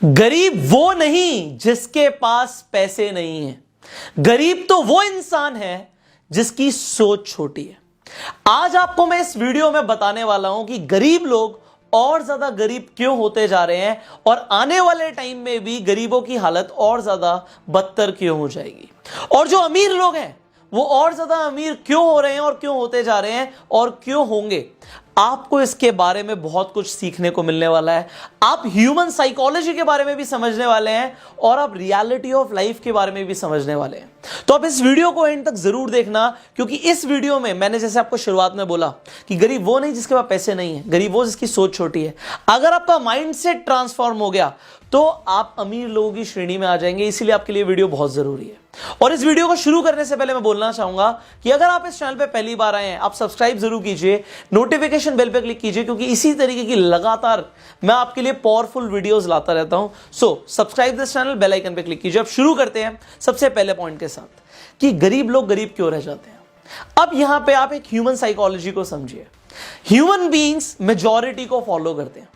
गरीब वो नहीं जिसके पास पैसे नहीं है, गरीब तो वो इंसान है जिसकी सोच छोटी है। आज आपको मैं इस वीडियो में बताने वाला हूं कि गरीब लोग और ज्यादा गरीब क्यों होते जा रहे हैं और आने वाले टाइम में भी गरीबों की हालत और ज्यादा बदतर क्यों हो जाएगी, और जो अमीर लोग हैं वो और ज्यादा अमीर क्यों हो रहे हैं और क्यों होते जा रहे हैं और क्यों होंगे। आपको इसके बारे में बहुत कुछ सीखने को मिलने वाला है। आप ह्यूमन साइकोलॉजी के बारे में भी समझने वाले हैं और आप रियलिटी ऑफ लाइफ के बारे में भी समझने वाले हैं। तो आप इस वीडियो को एंड तक जरूर देखना, क्योंकि इस वीडियो में मैंने जैसे आपको शुरुआत में बोला कि गरीब वो नहीं जिसके पास पैसे नहीं है, गरीब वो जिसकी सोच छोटी है। अगर आपका माइंडसेट ट्रांसफॉर्म हो गया तो आप अमीर लोगों की श्रेणी में आ जाएंगे। इसीलिए आपके लिए वीडियो बहुत जरूरी है। और इस वीडियो को शुरू करने से पहले मैं बोलना चाहूंगा कि अगर आप इस चैनल पे पहली बार आए हैं, आप सब्सक्राइब जरूर कीजिए, नोटिफिकेशन बेल पे क्लिक कीजिए, क्योंकि इसी तरीके की लगातार मैं आपके लिए पावरफुल वीडियोस लाता रहता हूं। So subscribe this channel, bell icon पे क्लिक कीजिए। अब शुरू करते हैं सबसे पहले पॉइंट के साथ कि गरीब लोग गरीब क्यों रह जाते हैं। अब यहां पे आप एक ह्यूमन साइकोलॉजी को समझिए। ह्यूमन बीइंग्स मेजॉरिटी को फॉलो करते हैं।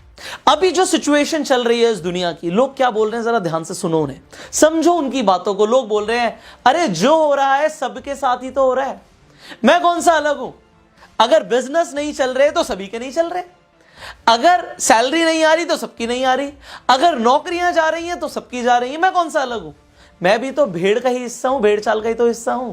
अभी जो सिचुएशन चल रही है इस दुनिया की, लोग क्या बोल रहे हैं जरा ध्यान से सुनो, उन्हें समझो उनकी बातों को। लोग बोल रहे हैं अरे जो हो रहा है सबके साथ ही तो हो रहा है, मैं कौन सा अलग हूं। अगर बिजनेस नहीं चल रहे तो सभी के नहीं चल रहे, अगर सैलरी नहीं आ रही तो सबकी नहीं आ रही, अगर नौकरियां जा रही हैं तो सबकी जा रही है, मैं कौन सा अलग हूं। मैं भी तो भेड़ का ही हिस्सा हूं, भेड़ चाल का ही तो हिस्सा हूं।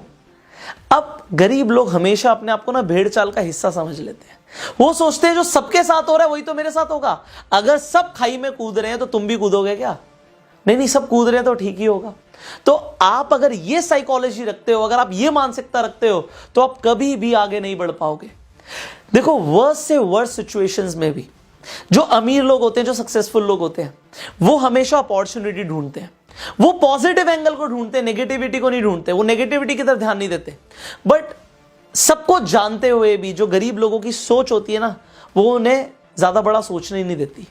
अब गरीब लोग हमेशा अपने आप को ना भेड़ चाल का हिस्सा समझ लेते हैं। वो सोचते हैं जो सबके साथ हो रहा है वही तो मेरे साथ होगा। अगर सब खाई में कूद रहे हैं तो तुम भी कूदोगे क्या? नहीं नहीं, सब कूद रहे हैं तो ठीक ही होगा। तो आप अगर ये साइकोलॉजी रखते हो, अगर आप ये मानसिकता रखते हो, तो आप कभी भी आगे नहीं बढ़ पाओगे। देखो, वर्स से वर्स सिचुएशंस में भी जो अमीर लोग होते हैं, जो सक्सेसफुल लोग होते हैं, वो हमेशा अपॉर्चुनिटी ढूंढते हैं। वो पॉजिटिव एंगल को ढूंढते हैं, नेगेटिविटी को नहीं ढूंढते। वो नेगेटिविटी की तरफ ध्यान नहीं देते। बट सबको जानते हुए भी जो गरीब लोगों की सोच होती है ना, वो उन्हें ज्यादा बड़ा सोचने ही नहीं देती।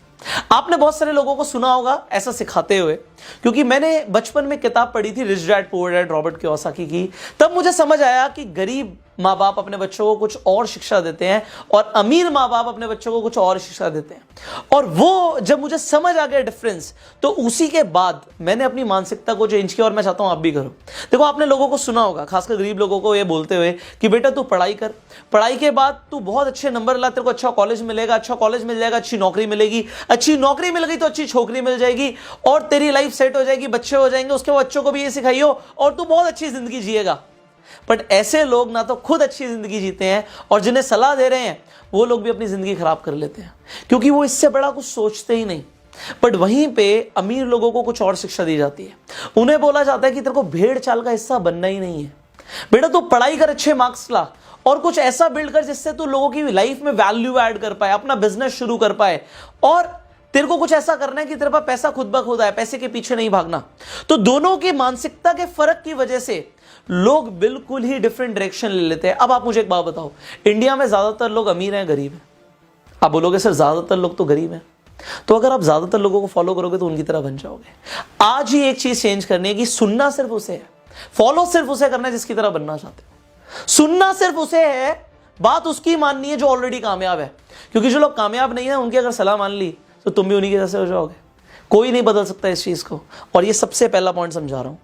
आपने बहुत सारे लोगों को सुना होगा ऐसा सिखाते हुए, क्योंकि मैंने बचपन में किताब पढ़ी थी rich dad poor dad, Robert Kiyosaki की। तब मुझे समझ आया कि गरीब माँ बाप अपने बच्चों को कुछ और शिक्षा देते हैं और अमीर माँ बाप अपने बच्चों को कुछ और शिक्षा देते हैं। और वो जब मुझे समझ आ गया डिफरेंस, तो उसी के बाद मैंने अपनी मानसिकता को चेंज किया और मैं चाहता हूं आप भी करो। देखो, आपने लोगों को सुना होगा, खासकर गरीब लोगों को ये बोलते हुए कि बेटा तू पढ़ाई कर, पढ़ाई के बाद तू बहुत अच्छे नंबर ला, तेरे को अच्छा कॉलेज मिलेगा, अच्छा कॉलेज मिल जाएगा, अच्छी नौकरी मिलेगी, अच्छी नौकरी मिल गई तो अच्छी छोकरी मिल जाएगी और तेरी लाइफ सेट हो जाएगी, बच्चे हो जाएंगे, उसके बच्चों को भी ये सिखाइयो और तू बहुत अच्छी जिंदगी जिएगा। बट ऐसे लोग ना तो खुद अच्छी जिंदगी जीते हैं और जिन्हें सलाह दे रहे हैं वो लोग भी अपनी जिंदगी खराब कर लेते हैं, क्योंकि वो इससे बड़ा कुछ सोचते ही नहीं। बट वहीं पे अमीर लोगों को कुछ और शिक्षा दी जाती है। उन्हें बोला जाता है कि तेरे को भेड़ चाल का हिस्सा बनना ही नहीं है, बेटा तू पढ़ाई कर, अच्छे मार्क्स ला और कुछ ऐसा बिल्ड कर जिससे तू लोगों की लाइफ में वैल्यू ऐड कर पाए, अपना बिजनेस शुरू कर पाए। और तेरे को कुछ ऐसा करना है कि तेरे पास पैसा खुद ब खुद आए, पैसे के पीछे नहीं भागना। तो दोनों की मानसिकता के फर्क की वजह से लोग बिल्कुल ही डिफरेंट डायरेक्शन ले लेते हैं। अब आप मुझे एक बात बताओ, इंडिया में ज्यादातर लोग अमीर हैं, गरीब हैं? आप बोलोगे सर ज्यादातर लोग तो गरीब हैं। तो अगर आप ज्यादातर लोगों को फॉलो करोगे तो उनकी तरह बन जाओगे। आज ही एक चीज चेंज करनी है कि सुनना सिर्फ उसे है, फॉलो सिर्फ उसे करना है जिसकी तरह बनना चाहते हो। सुनना सिर्फ उसे है, बात उसकी माननी है जो ऑलरेडी कामयाब है। क्योंकि जो लोग कामयाब नहीं है उनकी अगर सलाह मान ली तो तुम भी उन्हीं के जैसे हो जाओगे। कोई नहीं बदल सकता इस चीज को। और ये सबसे पहला पॉइंट समझा रहा हूं।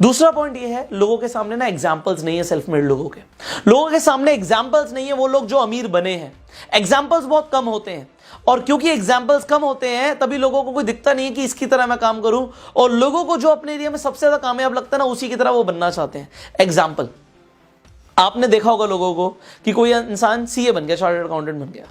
दूसरा पॉइंट ये है, लोगों के सामने ना एग्जाम्पल्स नहीं है। सेल्फ मेड लोगों के सामने एग्जाम्पल्स नहीं है। वो लोग जो अमीर बने हैं, एग्जाम्पल्स बहुत कम होते हैं। और क्योंकि एग्जाम्पल्स कम होते हैं तभी लोगों को कोई दिखता नहीं है कि इसकी तरह मैं काम करूं। और लोगों को जो अपने एरिया में सबसे ज्यादा कामयाब लगता है ना, उसी की तरह वो बनना चाहते हैं। एग्जाम्पल, आपने देखा होगा लोगों को कि कोई इंसान सीए बन गया, चार्टर्ड अकाउंटेंट बन गया,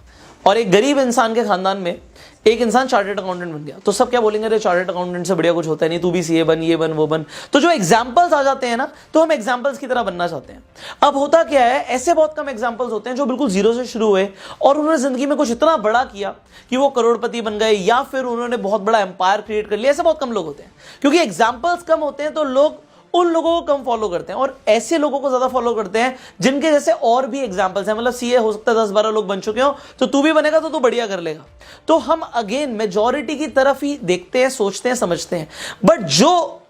और एक गरीब इंसान के खानदान में एक इंसान चार्टर्ड अकाउंटेंट बन गया। तो सब क्या बोलेंगे, अरे चार्टर्ड अकाउंटेंट से बढ़िया कुछ होता है नहीं, तू भी सीए बन, ये बन, वो बन। तो जो एग्जाम्पल्स आ जाते हैं ना, तो हम एग्जाम्पल्स की तरह बनना चाहते हैं। अब होता क्या है, ऐसे बहुत कम एग्जाम्पल्स होते हैं जो बिल्कुल जीरो से शुरू हुए और उन्होंने जिंदगी में कुछ इतना बड़ा किया कि वो करोड़पति बन गए या फिर उन्होंने बहुत बड़ा एम्पायर क्रिएट कर लिया। ऐसे बहुत कम लोग होते हैं। क्योंकि एग्जाम्पल्स कम होते हैं तो लोग उन लोगों को कम फॉलो करते हैं और ऐसे लोगों को ज्यादा फॉलो करते हैं जिनके जैसे और भी एग्जांपल्स हैं। मतलब सीए हो सकता है 10-12 लोग बन चुके हो, तो तू भी बनेगा तो तू बढ़िया कर लेगा। तो हम अगेन मेजॉरिटी की तरफ ही देखते हैं, सोचते हैं, समझते हैं। बट जो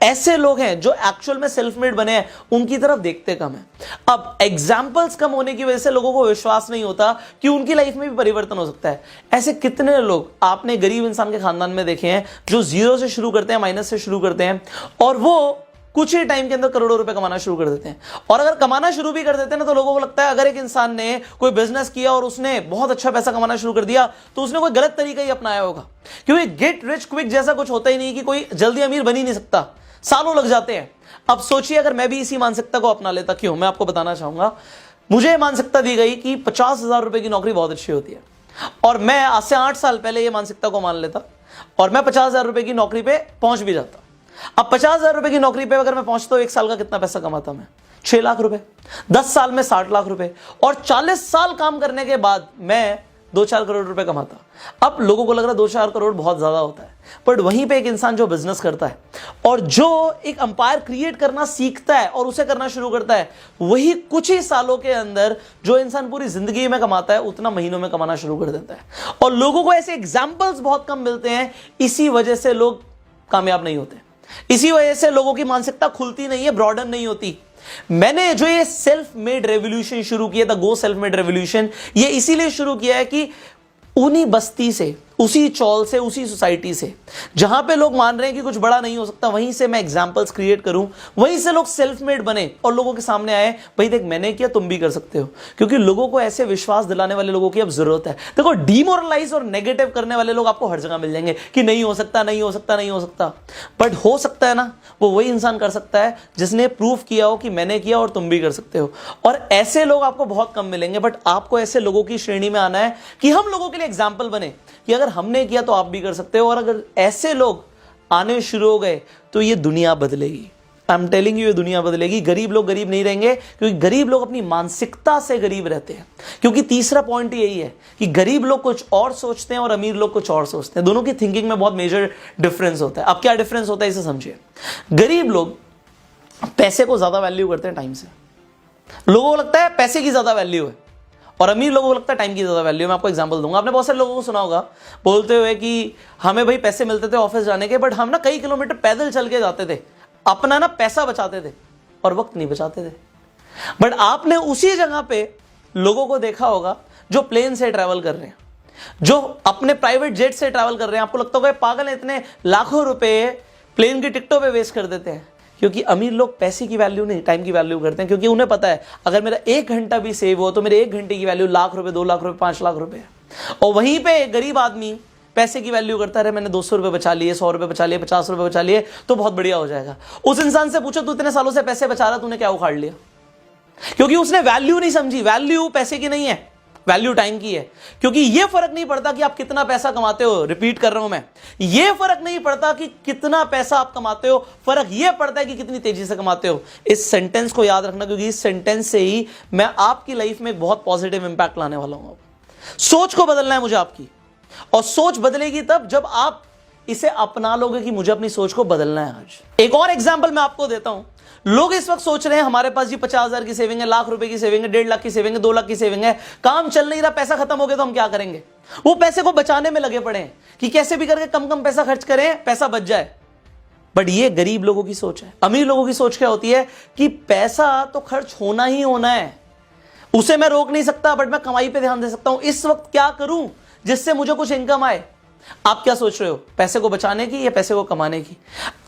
ऐसे लोग हैं जो एक्चुअल में सेल्फ मेड बने हैं, उनकी तरफ देखते कम है। अब एग्जाम्पल्स कम होने की वजह से लोगों को विश्वास नहीं होता कि उनकी लाइफ में भी परिवर्तन हो सकता है। ऐसे कितने लोग आपने गरीब इंसान के खानदान में देखे हैं जो जीरो से शुरू करते हैं, माइनस से शुरू करते हैं, और वो कुछ ही टाइम के अंदर करोड़ों रुपए कमाना शुरू कर देते हैं। और अगर कमाना शुरू भी कर देते हैं ना, तो लोगों को लगता है अगर एक इंसान ने कोई बिजनेस किया और उसने बहुत अच्छा पैसा कमाना शुरू कर दिया तो उसने कोई गलत तरीका ही अपनाया होगा। क्योंकि गेट रिच क्विक जैसा कुछ होता ही नहीं, कि कोई जल्दी अमीर बन ही नहीं सकता, सालों लग जाते हैं। अब सोचिए अगर मैं भी इसी मानसिकता को अपना लेता, क्यों, मैं आपको बताना चाहूंगा। मुझे मानसिकता दी गई कि 50,000 रुपए की नौकरी बहुत अच्छी होती है, और मैं आज से 8 साल पहले ये मानसिकता को मान लेता और मैं 50,000 रुपए की नौकरी पे पहुंच भी जाता। अब 50,000 रुपए की नौकरी पे अगर मैं पहुंचता हूं, 1 साल का कितना पैसा कमाता मैं? 6 लाख रुपए। 10 साल में 60 लाख रुपए, और 40 साल काम करने के बाद मैं 2-4 करोड़ रुपए कमाता। अब लोगों को लग रहा है 2-4 करोड़ बहुत ज्यादा होता है, बट वहीं पे एक इंसान जो बिजनेस करता है और जो एक अंपायर क्रिएट करना सीखता है और उसे करना शुरू करता है, वही कुछ ही सालों के अंदर जो इंसान पूरी जिंदगी में कमाता है उतना महीनों में कमाना शुरू कर देता है। और लोगों को ऐसे एग्जाम्पल्स बहुत कम मिलते हैं, इसी वजह से लोग कामयाब नहीं होते, इसी वजह से लोगों की मानसिकता खुलती नहीं है, ब्रॉडन नहीं होती। मैंने जो ये सेल्फ मेड रेवोल्यूशन शुरू किया था, गो सेल्फ मेड रेवोल्यूशन, ये इसीलिए शुरू किया है कि उन्हीं बस्ती से, उसी चौल से, उसी सोसाइटी से जहां पे लोग मान रहे हैं कि कुछ बड़ा नहीं हो सकता, वहीं से मैं एग्जांपल्स क्रिएट करूं, वहीं से लोग सेल्फ मेड बने और लोगों के सामने आए, भाई देख मैंने किया, तुम भी कर सकते हो। क्योंकि लोगों को ऐसे विश्वास दिलाने वाले लोगों की अब जरूरत है। देखो, डिमोरलाइज और नेगेटिव करने वाले लोग आपको हर जगह मिल जाएंगे कि नहीं हो सकता, नहीं हो सकता, नहीं हो सकता, बट हो सकता है ना, वो वही इंसान कर सकता है जिसने प्रूफ किया हो कि मैंने किया और तुम भी कर सकते हो। और ऐसे लोग आपको बहुत कम मिलेंगे, बट आपको ऐसे लोगों की श्रेणी में आना है कि हम लोगों के लिए एग्जाम्पल बने कि अगर हमने किया तो आप भी कर सकते हो। और अगर ऐसे लोग आने शुरू हो गए तो ये दुनिया बदलेगी। आई एम टेलिंग यू, ये दुनिया बदलेगी। गरीब लोग गरीब नहीं रहेंगे, क्योंकि गरीब लोग अपनी मानसिकता से गरीब रहते हैं। क्योंकि तीसरा पॉइंट यही है कि गरीब लोग कुछ और सोचते हैं और अमीर लोग कुछ और सोचते हैं। दोनों की थिंकिंग में बहुत मेजर डिफरेंस होता है। अब क्या डिफरेंस होता है इसे समझिए। गरीब लोग पैसे को ज्यादा वैल्यू करते हैं टाइम से, लोगों को लगता है पैसे की ज्यादा वैल्यू है, और अमीर लोगों को लगता है टाइम की ज्यादा वैल्यू। मैं आपको एग्जांपल दूंगा। आपने बहुत सारे लोगों को सुना होगा बोलते हुए कि हमें भाई पैसे मिलते थे ऑफिस जाने के, बट हम ना कई किलोमीटर पैदल चल के जाते थे, अपना ना पैसा बचाते थे और वक्त नहीं बचाते थे। बट आपने उसी जगह पे लोगों को देखा होगा जो प्लेन से ट्रैवल कर रहे हैं, जो अपने प्राइवेट जेट से ट्रैवल कर रहे हैं। आपको लगता होगा पागल है, इतने लाखों रुपए प्लेन की टिकटों पे वेस्ट कर देते हैं। क्योंकि अमीर लोग पैसे की वैल्यू नहीं, टाइम की वैल्यू करते हैं। क्योंकि उन्हें पता है अगर मेरा 1 घंटा भी सेव हो तो मेरे 1 घंटे की वैल्यू लाख रुपए, 2 लाख रुपए, 5 लाख रुपए। और वहीं पे गरीब आदमी पैसे की वैल्यू करता है, मैंने 200 रुपए बचा लिए, 100 रुपए बचा लिए, 50 रुपए बचा लिए तो बहुत बढ़िया हो जाएगा। उस इंसान से पूछो तू इतने सालों से पैसे बचा रहा, तूने क्या उखाड़ लिया? क्योंकि उसने वैल्यू नहीं समझी। वैल्यू पैसे की नहीं है, वैल्यू टाइम की है। क्योंकि यह फर्क नहीं पड़ता कि आप कितना पैसा कमाते हो, रिपीट कर रहा हूं मैं, यह फर्क नहीं पड़ता कि कितना पैसा आप कमाते हो, फर्क यह पड़ता है कि कितनी तेजी से कमाते हो। इस सेंटेंस को याद रखना, क्योंकि इस सेंटेंस से ही मैं आपकी लाइफ में एक बहुत पॉजिटिव इंपैक्ट लाने वाला हूं। सोच को बदलना है मुझे आपकी, और सोच बदलेगी तब जब आप इसे अपना लोगे कि मुझे अपनी सोच को बदलना है आज। एक और एग्जाम्पल मैं आपको देता हूं। लोग इस वक्त सोच रहे हैं हमारे पास जी 50,000 की सेविंग है, लाख रुपए की सेविंग है, 1.5 लाख की सेविंग है, 2 लाख की सेविंग है, काम चल नहीं रहा, पैसा खत्म हो गया तो हम क्या करेंगे? वो पैसे को बचाने में लगे पड़े हैं कि कैसे भी करके कम कम पैसा खर्च करें, पैसा बच जाए। बट ये गरीब लोगों की सोच है। अमीर लोगों की सोच क्या होती है कि पैसा तो खर्च होना ही होना है, उसे मैं रोक नहीं सकता, बट मैं कमाई पे ध्यान दे सकता हूं। इस वक्त क्या करूं जिससे मुझे कुछ इनकम आए? आप क्या सोच रहे हो, पैसे को बचाने की या पैसे को कमाने की?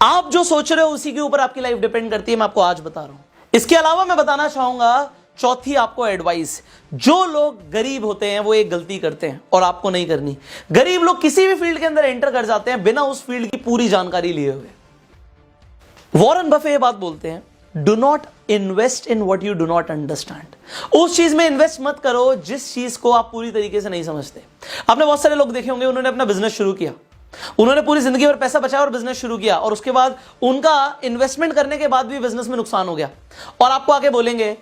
आप जो सोच रहे हो उसी के ऊपर आपकी लाइफ डिपेंड करती है। मैं आपको आज बता रहा हूं। इसके अलावा मैं बताना चाहूंगा चौथी आपको एडवाइस। जो लोग गरीब होते हैं वो एक गलती करते हैं और आपको नहीं करनी। गरीब लोग किसी भी फील्ड के अंदर एंटर कर जाते हैं बिना उस फील्ड की पूरी जानकारी लिए हुए। वॉरेन बफे ये बात बोलते हैं, do not invest in what you do not understand. उस चीज में इन्वेस्ट मत करो जिस चीज को आप पूरी तरीके से नहीं समझते। आपने बहुत सारे लोग देखे होंगे, उन्होंने अपना बिजनेस शुरू किया, उन्होंने पूरी जिंदगी भर पैसा बचाया और बिजनेस शुरू किया, और उसके बाद उनका इन्वेस्टमेंट करने के बाद भी बिजनेस में नुकसान हो गया, और आपको आके बोलेंगे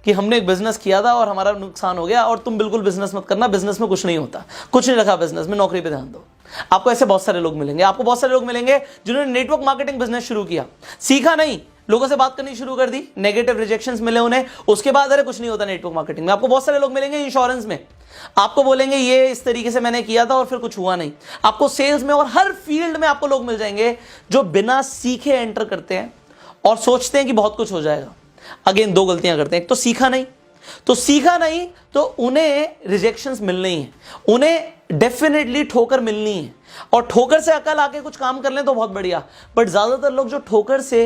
कि हमने एक बिजनेस किया था और हमारा नुकसान हो गया और तुम बिल्कुल बिजनेस मत करना, बिजनेस में कुछ नहीं होता, कुछ नहीं रखा बिजनेस में, नौकरी पे ध्यान दो। आपको ऐसे बहुत सारे लोग मिलेंगे। आपको बहुत सारे लोग मिलेंगे जिन्होंने नेटवर्क मार्केटिंग बिजनेस शुरू किया, सीखा नहीं, लोगों से बात करनी शुरू कर दी, नेगेटिव रिजेक्शंस मिले उन्हें, उसके बाद अरे कुछ नहीं होता नेटवर्क मार्केटिंग में। आपको बहुत सारे लोग मिलेंगे इंश्योरेंस में, आपको बोलेंगे ये इस तरीके से मैंने किया था और फिर कुछ हुआ नहीं। आपको सेल्स में और हर फील्ड में आपको लोग मिल जाएंगे जो बिना सीखे एंटर करते हैं और सोचते हैं कि बहुत कुछ हो जाएगा। अगेन दो गलतियां करते हैं, एक तो सीखा नहीं तो उन्हें रिजेक्शंस मिलने ही हैं, उन्हें डेफिनेटली ठोकर मिलनी है, और ठोकर से अकल आके कुछ काम कर लें तो बहुत बढ़िया। बट ज्यादातर लोग जो ठोकर से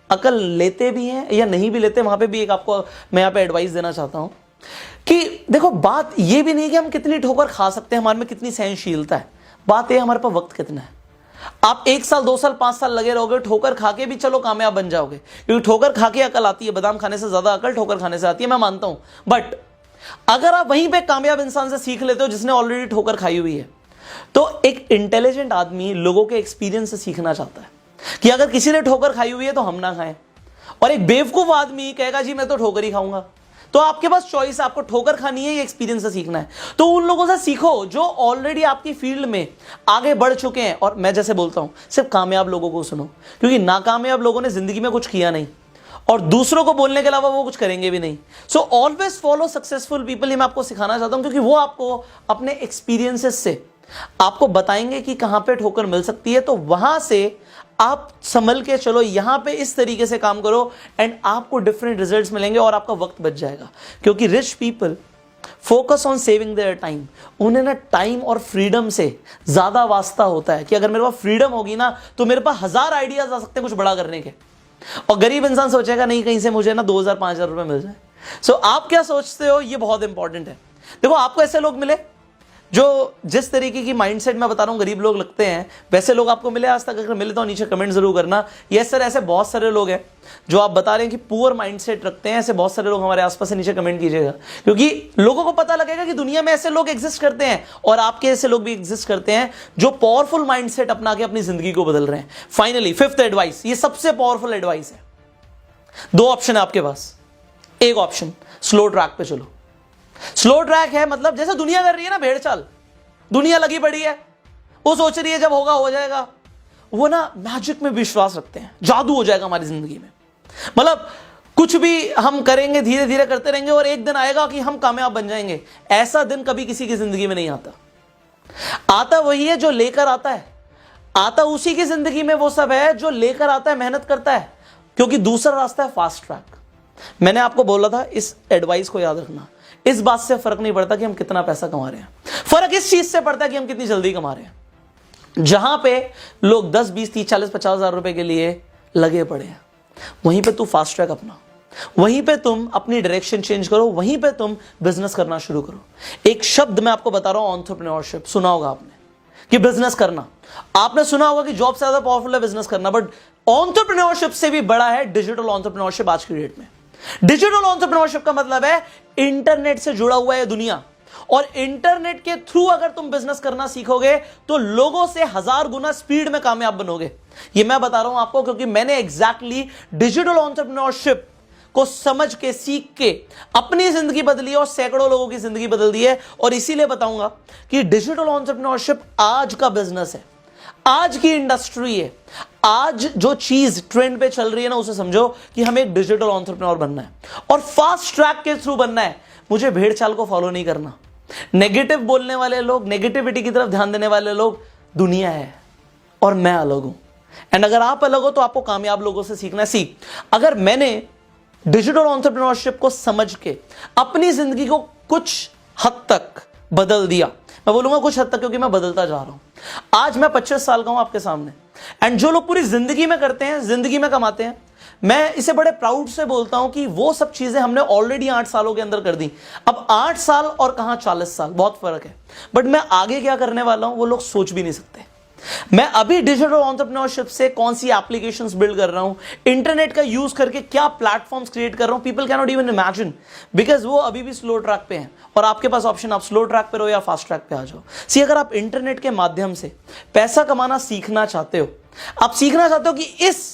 अकल लेते भी हैं या नहीं भी लेते, वहां पे भी एक आपको मैं यहां पे एडवाइस देना चाहता हूं कि देखो बात ये भी नहीं कि हम कितनी ठोकर खा सकते हैं, हमारे में कितनी सहनशीलता है, बात ये हमारे पास वक्त कितना है। आप 1 साल 2 साल 5 साल लगे रहोगे, ठोकर खा के भी चलो कामयाब बन जाओगे, क्योंकि ठोकर खा के अकल आती है, बादाम खाने से ज्यादा अकल ठोकर खाने से आती है, मैं मानता हूं। बट अगर आप वहीं पे कामयाब इंसान से सीख लेते हो जिसने ऑलरेडी ठोकर खाई हुई है, तो एक इंटेलिजेंट आदमी लोगों के एक्सपीरियंस से सीखना चाहता है कि अगर किसी ने ठोकर खाई हुई है तो हम ना खाएं, और एक बेवकूफ आदमी कहेगा जी मैं तो ठोकर ही खाऊंगा। तो आपके पास चॉइस, आपको ठोकर खानी है या एक्सपीरियंस से सीखना है। तो उन लोगों से सीखो जो ऑलरेडी आपकी फील्ड में आगे बढ़ चुके हैं। और मैं जैसे बोलता हूं सिर्फ कामयाब लोगों को सुनो, क्योंकि नाकामयाब लोगों ने जिंदगी में कुछ किया नहीं और दूसरों को बोलने के अलावा वो कुछ करेंगे भी नहीं। So always follow successful people, ये मैं आपको सिखाना चाहता हूं, क्योंकि वो आपको अपने एक्सपीरियंसेस से आपको बताएंगे कि कहां पे ठोकर मिल सकती है, तो वहां से आप संभल के चलो, यहां पे इस तरीके से काम करो एंड आपको डिफरेंट रिजल्ट्स मिलेंगे और आपका वक्त बच जाएगा। क्योंकि rich people focus on saving their time, उन्हें ना टाइम और फ्रीडम से ज्यादा वास्ता होता है कि अगर मेरे पास फ्रीडम होगी ना तो मेरे पास 1000 आइडियाज आ सकते हैं कुछ बड़ा करने के। और गरीब इंसान सोचेगा नहीं कहीं से मुझे ना 2000 5000 रुपए मिल जाए। सो आप क्या सोचते हो, ये बहुत इंपॉर्टेंट है। देखो आपको ऐसे लोग मिले जो जिस तरीके की माइंडसेट मैं बता रहा हूं गरीब लोग लगते हैं, वैसे लोग आपको मिले आज तक? अगर मिले तो नीचे कमेंट जरूर करना। यस सर, ऐसे बहुत सारे लोग हैं जो आप बता रहे हैं कि पुअर माइंडसेट रखते हैं, ऐसे बहुत सारे लोग हमारे आसपास से नीचे कमेंट कीजिएगा, क्योंकि लोगों को पता लगेगा कि दुनिया में ऐसे लोग एग्जिस्ट करते हैं और आपके ऐसे लोग भी एग्जिस्ट करते हैं जो पावरफुल माइंडसेट अपना के अपनी जिंदगी को बदल रहे हैं। फाइनली 5th एडवाइस, ये सबसे पावरफुल एडवाइस है। 2 ऑप्शन है आपके पास। एक ऑप्शन, स्लो ट्रैक पे चलो। स्लो ट्रैक है मतलब जैसे दुनिया कर रही है ना भेड़ चाल, दुनिया लगी पड़ी है, वो सोच रही है जब होगा हो जाएगा। वो ना मैजिक में विश्वास रखते हैं, जादू हो जाएगा हमारी जिंदगी में, मतलब कुछ भी हम करेंगे धीरे धीरे करते रहेंगे और एक दिन आएगा कि हम कामयाब बन जाएंगे। ऐसा दिन कभी किसी की जिंदगी में नहीं आता। आता वही है जो लेकर आता है, आता उसी की जिंदगी में वो सब है जो लेकर आता है, मेहनत करता है, क्योंकि दूसरा रास्ता है फास्ट ट्रैक। मैंने आपको बोला था इस एडवाइस को याद रखना। इस बात से फर्क नहीं पड़ता कि हम कितना पैसा कमा रहे हैं, फर्क इस चीज से पड़ता है कि हम कितनी जल्दी कमा रहे हैं। जहां पे लोग 10 20 30 40 50 हजार रुपए के लिए लगे पड़े हैं, वहीं पे तू फास्ट ट्रैक अपना, वहीं पे तुम अपनी डायरेक्शन चेंज करो, वहीं पे तुम बिजनेस करना शुरू करो। एक शब्द मैं आपको बता रहा हूं, एंटरप्रेन्योरशिप। सुना होगा आपने कि बिजनेस करना, आपने सुना होगा कि जॉब से ज्यादा पावरफुल है बिजनेस करना, बट एंटरप्रेन्योरशिप से भी बड़ा है डिजिटल एंटरप्रेन्योरशिप आज की डेट में। डिजिटल एंटरप्रेन्योरशिप का मतलब है इंटरनेट से जुड़ा हुआ है दुनिया, और इंटरनेट के थ्रू अगर तुम बिजनेस करना सीखोगे तो लोगों से 1000 गुना स्पीड में कामयाब बनोगे। ये मैं बता रहा हूं आपको क्योंकि मैंने एग्जैक्टली डिजिटल एंटरप्रेन्योरशिप को समझ के सीख के अपनी जिंदगी बदली और सैकड़ों लोगों की जिंदगी बदल दी है। और इसीलिए बताऊंगा कि डिजिटल एंटरप्रेन्योरशिप आज का बिजनेस है, आज की इंडस्ट्री है, आज जो चीज ट्रेंड पे चल रही है ना, उसे समझो कि हमें एक डिजिटल एंटरप्रेन्योर बनना है और फास्ट ट्रैक के थ्रू बनना है। मुझे भेड़ चाल को फॉलो नहीं करना। नेगेटिव बोलने वाले लोग, नेगेटिविटी की तरफ ध्यान देने वाले लोग दुनिया है और मैं अलग हूं। एंड अगर आप अलग हो तो आपको कामयाब लोगों से सीखना है। सीख, अगर मैंने डिजिटल एंटरप्रेन्योरशिप को समझ के अपनी जिंदगी को कुछ हद तक बदल दिया, मैं बोलूंगा कुछ हद तक क्योंकि मैं बदलता जा रहा हूं। आज मैं 25 साल का हूं आपके सामने, एंड जो लोग पूरी जिंदगी में करते हैं, जिंदगी में कमाते हैं, मैं इसे बड़े प्राउड से बोलता हूं कि वो सब चीजें हमने ऑलरेडी 8 सालों के अंदर कर दी। अब 8 साल और कहां 40 साल, बहुत फर्क है। बट मैं आगे क्या करने वाला हूं वो लोग सोच भी नहीं सकते। मैं अभी डिजिटल एंटरप्रेन्योरशिप से कौन सी एप्लीकेशंस बिल्ड कर रहा हूं, इंटरनेट का यूज करके क्या प्लेटफॉर्म्स क्रिएट कर रहा हूं, people can not even imagine, because वो अभी भी स्लो ट्रैक पे हैं। और आपके पास ऑप्शन, आप स्लो ट्रैक पे रहो या फास्ट ट्रैक पे आ जाओ। सी, अगर आप इंटरनेट के माध्यम से पैसा कमाना सीखना चाहते हो, आप सीखना चाहते हो कि इस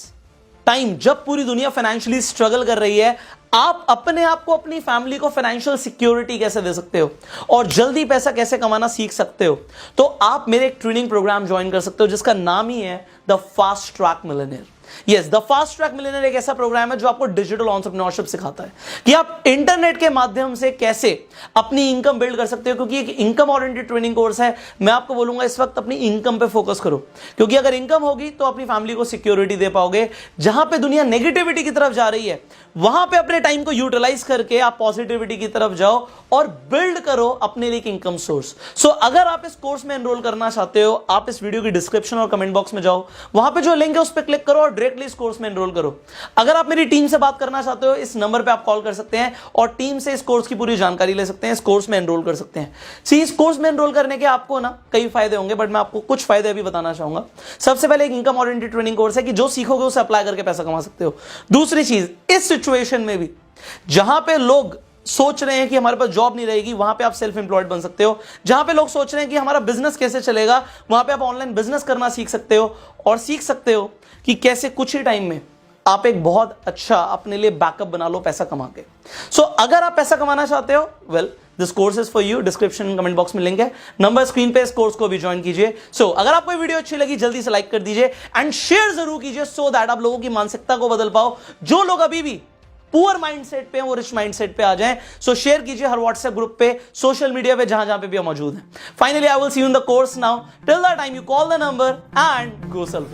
टाइम जब पूरी दुनिया फाइनेंशियली स्ट्रगल कर रही है, आप अपने आप को, अपनी फैमिली को फाइनेंशियल सिक्योरिटी कैसे दे सकते हो और जल्दी पैसा कैसे कमाना सीख सकते हो, तो आप मेरे एक ट्रेनिंग प्रोग्राम ज्वाइन कर सकते हो जिसका नाम ही है the fast track millionaire. Yes, the fast track millionaire एक ऐसा प्रोग्राम है जो आपको डिजिटल एंटरप्रेन्योरशिप सिखाता है कि आप इंटरनेट के माध्यम से कैसे अपनी इनकम बिल्ड कर सकते हो, क्योंकि एक इनकम ओरिएंटेड ट्रेनिंग कोर्स है। मैं आपको बोलूंगा इस वक्त अपनी इनकम पे फोकस करो, क्योंकि अगर इनकम होगी तो अपनी फैमिली को सिक्योरिटी दे पाओगे। जहां पे दुनिया नेगेटिविटी की तरफ जा रही है, वहां पे अपने टाइम को यूटिलाइज करके आप पॉजिटिविटी की तरफ जाओ और बिल्ड करो अपने लिए इनकम सोर्स। सो अगर आप इस कोर्स में एनरोल करना चाहते हो, आप इस वीडियो की डिस्क्रिप्शन और कमेंट बॉक्स में जाओ, वहां पे जो लिंक है उस पर क्लिक करो और डायरेक्टली इस कोर्स में एनरोल करो। अगर आप मेरी टीम से बात करना चाहते हो, इस नंबर पे आप कॉल कर सकते हैं और टीम से इस कोर्स की पूरी जानकारी ले सकते हैं, इस कोर्स में एनरोल कर सकते हैं। सी, इस कोर्स में एनरोल करने के आपको ना कई फायदे होंगे, बट मैं आपको कुछ फायदे अभी बताना चाहूंगा। सबसे पहले एक इनकम ओरिएंटेड ट्रेनिंग कोर्स है कि जो सीखोगे उसे अप्लाई करके पैसा कमा सकते हो। दूसरी चीज, इस सिचुएशन में भी जहां पे लोग सोच रहे हैं कि हमारे पास जॉब नहीं रहेगी, वहां पे आप सेल्फ एम्प्लॉयड बन सकते हो। जहां पे लोग सोच रहे हैं कि हमारा बिजनेस कैसे चलेगा, वहां पे आप ऑनलाइन बिजनेस करना सीख सकते हो और सीख सकते हो कि कैसे कुछ ही टाइम में आप एक बहुत अच्छा अपने लिए बैकअप बना लो पैसा कमा के। सो अगर आप पैसा कमाना चाहते हो, well this course is for you. Description comment box में लिंक है, नंबर स्क्रीन पे, इस कोर्स को भी ज्वाइन कीजिए। सो अगर आपको वीडियो अच्छी लगी जल्दी से लाइक कर दीजिए एंड शेयर जरूर कीजिए, सो दैट आप लोगों की मानसिकता को बदल पाओ। जो लोग अभी भी पुअर माइंडसेट पे हैं वो रिच माइंडसेट पे आ जाएं। सो शेयर कीजिए हर व्हाट्सएप ग्रुप पे, सोशल मीडिया पे, जहां जहां पे भी हम मौजूद हैं। Finally I will see you in the course now. Till the time you call the number and go self.